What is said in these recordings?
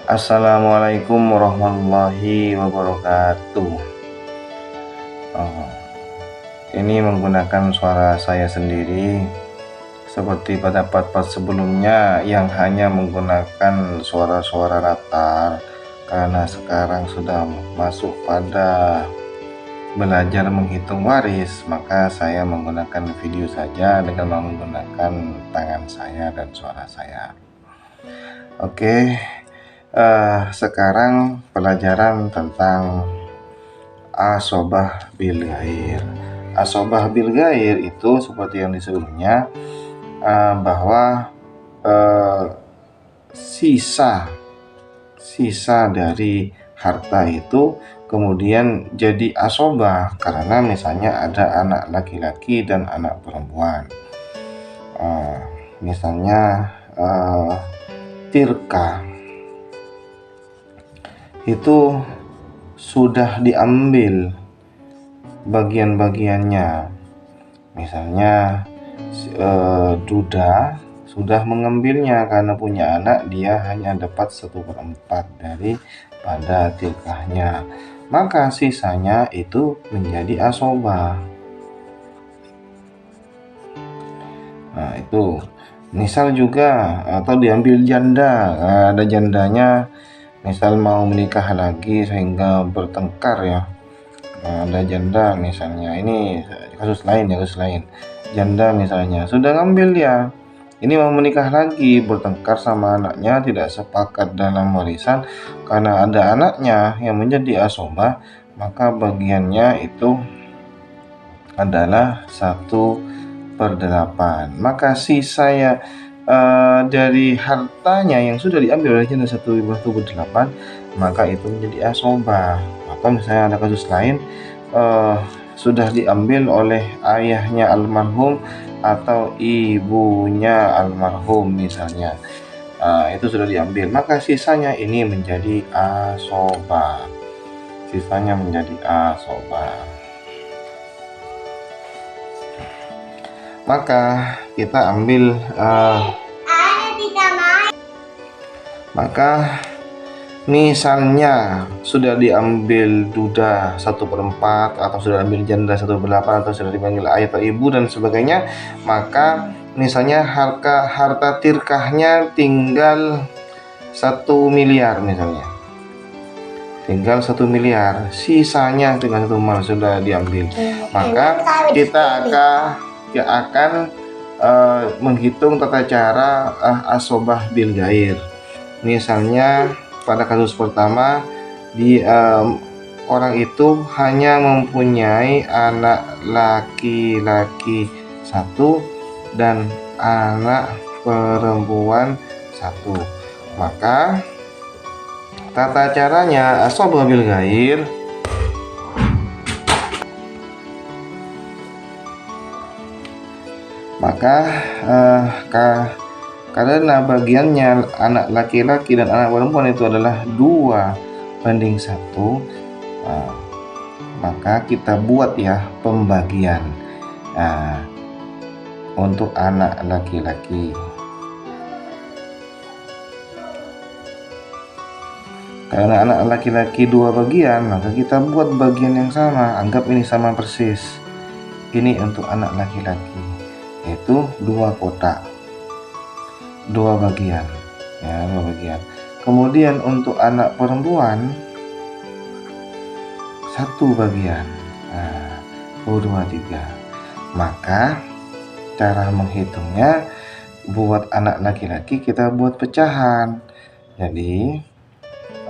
Assalamualaikum warahmatullahi wabarakatuh. Oh, ini menggunakan suara saya sendiri seperti pada part-part sebelumnya yang hanya menggunakan suara-suara latar, karena sekarang sudah masuk pada belajar menghitung waris, maka saya menggunakan video saja dengan menggunakan tangan saya dan suara saya. Oke. Sekarang pelajaran tentang asobah bil ghair. Asobah bil ghair itu seperti yang disebutnya, bahwa sisa dari harta itu kemudian jadi asobah karena misalnya ada anak laki-laki dan anak perempuan. Misalnya tirkah itu sudah diambil bagian-bagiannya, misalnya duda sudah mengambilnya karena punya anak, dia hanya dapat 1/4 daripada tirkahnya, maka sisanya itu menjadi asobah. Nah itu misal juga, atau diambil janda, ada jandanya misal mau menikah lagi sehingga bertengkar ya. Ada janda misalnya, ini kasus lain, janda misalnya sudah ngambil dia, ini mau menikah lagi, bertengkar sama anaknya, tidak sepakat dalam warisan karena ada anaknya yang menjadi asobah, maka bagiannya itu adalah 1/8. Maka sisa dari hartanya yang sudah diambil oleh janda 1/8, maka itu menjadi asobah. Atau misalnya ada kasus lain, sudah diambil oleh ayahnya almarhum atau ibunya almarhum misalnya, itu sudah diambil, maka sisanya ini menjadi asobah. Maka kita ambil maka misalnya sudah diambil duda 1/4, atau sudah ambil janda 1/8, atau sudah dipanggil ayah atau ibu dan sebagainya, maka misalnya harta tirkahnya tinggal 1 miliar misalnya, tinggal 1 miliar, sisanya tinggal 1 miliar sudah diambil, maka kita akan menghitung tata cara asobah bil ghair. Misalnya pada kasus pertama, orang itu hanya mempunyai anak laki-laki 1 dan anak perempuan 1, maka tata caranya asobah bil ghair, maka karena bagiannya anak laki-laki dan anak perempuan itu adalah 2/1, maka kita buat ya pembagian untuk anak laki-laki. Karena anak laki-laki 2 bagian, maka kita buat bagian yang sama, anggap ini sama persis. Ini untuk anak laki-laki, yaitu 2 kotak, 2 bagian ya, 2 bagian. Kemudian untuk anak perempuan 1 bagian, 2, 3. Maka cara menghitungnya, buat anak laki-laki kita buat pecahan. Jadi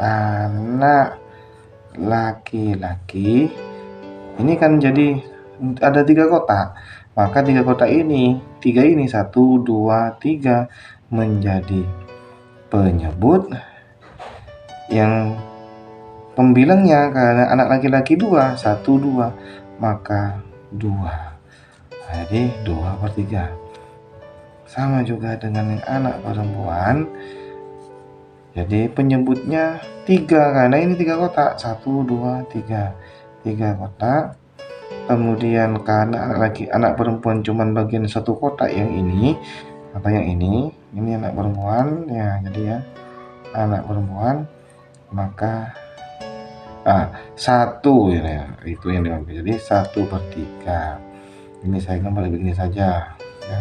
anak laki-laki ini kan jadi ada 3 kotak, maka 3 kotak ini, 1, 2, 3 menjadi penyebut yang pembilangnya, karena anak laki-laki 2, 1, 2, maka 2, jadi 2/3. Sama juga dengan yang anak perempuan, jadi penyebutnya 3 karena ini 3 kotak, 1, 2, 3, 3 kotak. Kemudian karena anak perempuan cuman bagian 1 kotak yang ini atau yang ini anak perempuan ya, jadi ya anak perempuan, maka 1 ya, itu yang diambil. Jadi 1/3. Ini saya gambar begini saja ya,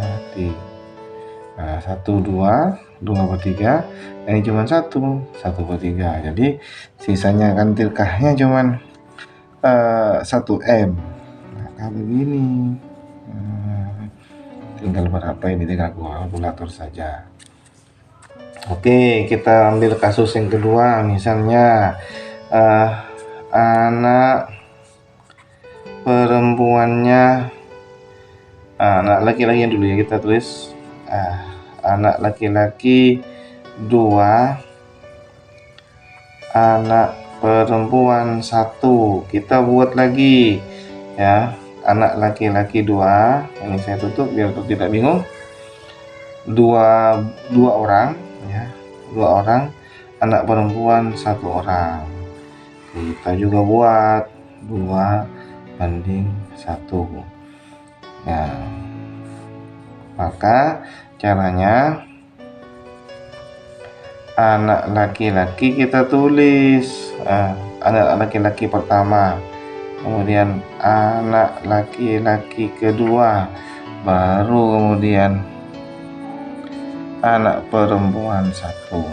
1 2/3, ini cuma 1/3. Jadi sisanya kan tilkahnya cuman 1 M. Maka begini. Tinggal berapa ini, tinggal kalkulator saja. Oke, kita ambil kasus yang kedua. Misalnya anak perempuannya, anak laki-lakinya dulu ya, kita tulis anak laki-laki 2, anak perempuan 1. Kita buat lagi ya, anak laki-laki 2, ini saya tutup biar tidak bingung. Dua orang ya, 2 orang, anak perempuan 1 orang. Kita juga buat 2/1 ya. Maka caranya, anak laki-laki kita tulis anak laki-laki pertama, kemudian anak laki-laki kedua, baru kemudian anak perempuan 1.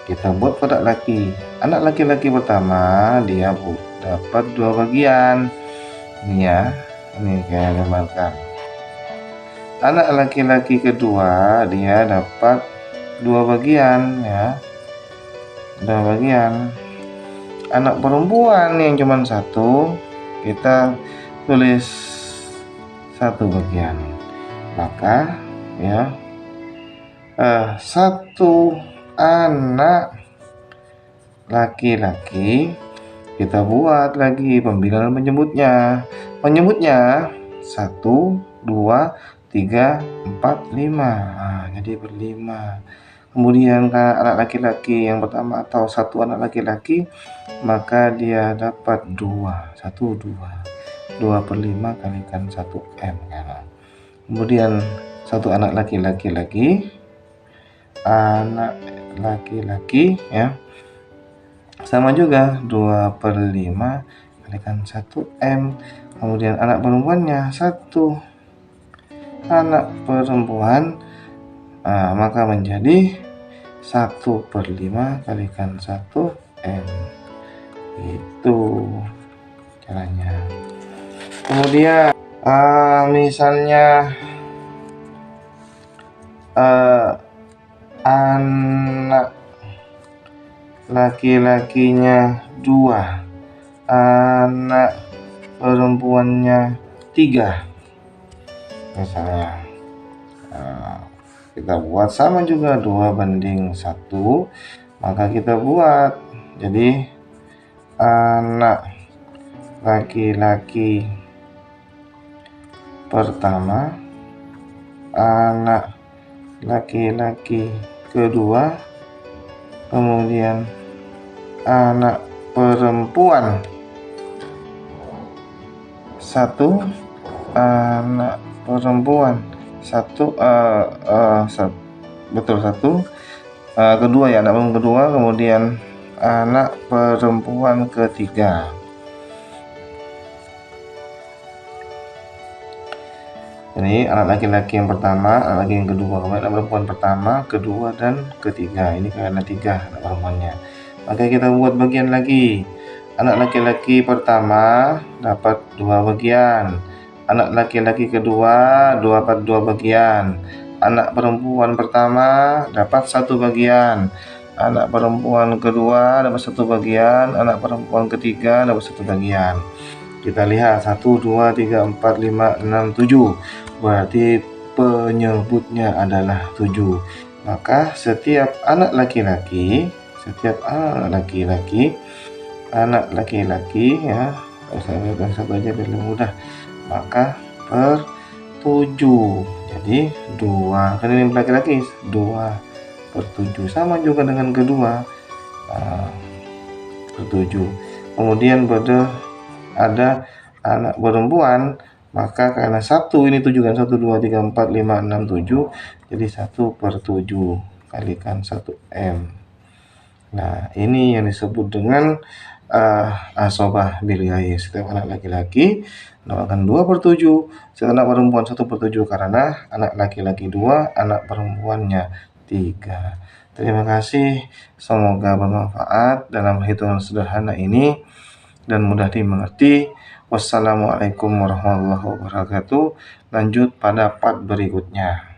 Kita buat kotak laki. Anak laki-laki pertama dia dapat 2 bagian. Ini ya, ini kayak gambarkan. Anak laki-laki kedua dia dapat 2 bagian ya, 2 bagian. Anak perempuan yang cuma 1, kita tulis 1 bagian. Maka ya, 1 anak laki-laki, kita buat lagi pembilangan penyebutnya. 1 2 3 4 5. Jadi ber-5. Kemudian anak laki-laki yang pertama atau 1 anak laki-laki, maka dia dapat 2. 2/5 kalikan 1 M ya. Kemudian 1 anak laki-laki lagi, anak laki-laki ya, sama juga 2/5 kalikan 1 M. Kemudian anak perempuannya 1 anak perempuan, maka menjadi 1/5 kalikan 1 M. Itu caranya. Kemudian misalnya anak laki-lakinya 2, anak perempuannya 3 misalnya. Kita buat sama juga 2/1, maka kita buat jadi anak laki-laki pertama, anak laki-laki kedua, kemudian anak perempuan 1, anak perempuan 1, betul 1, kedua ya, anak perempuan kedua, kemudian anak perempuan ketiga. Ini anak laki-laki yang pertama, anak laki yang kedua, kemudian anak perempuan pertama, kedua, dan ketiga. Ini karena 3 anak perempuannya. Maka kita buat bagian lagi. Anak laki-laki pertama dapat 2 bagian. Anak laki-laki kedua dapat 2 bagian. Anak perempuan pertama dapat 1 bagian. Anak perempuan kedua dapat 1 bagian. Anak perempuan ketiga dapat 1 bagian. Kita lihat 1 2 3 4 5 6 7. Berarti penyebutnya adalah 7. Maka setiap anak laki-laki anak laki-laki ya, saya bilang 1 aja biar lebih mudah, maka per 7. Jadi 2, kan ini laki-laki, 2/7 sama juga dengan kedua, per 7. Kemudian ada anak perempuan, maka karena 1 ini 7 kan, 1 2 3 4 5 6 7, jadi 1/7 kalikan 1 M. Nah, ini yang disebut dengan asobah bil yai. Setiap anak laki-laki mendapatkan 2/7, setiap anak perempuan 1/7 karena anak laki-laki 2, anak perempuannya 3. Terima kasih, semoga bermanfaat dalam hitungan sederhana ini dan mudah dimengerti. Wassalamualaikum warahmatullahi wabarakatuh. Lanjut pada part berikutnya.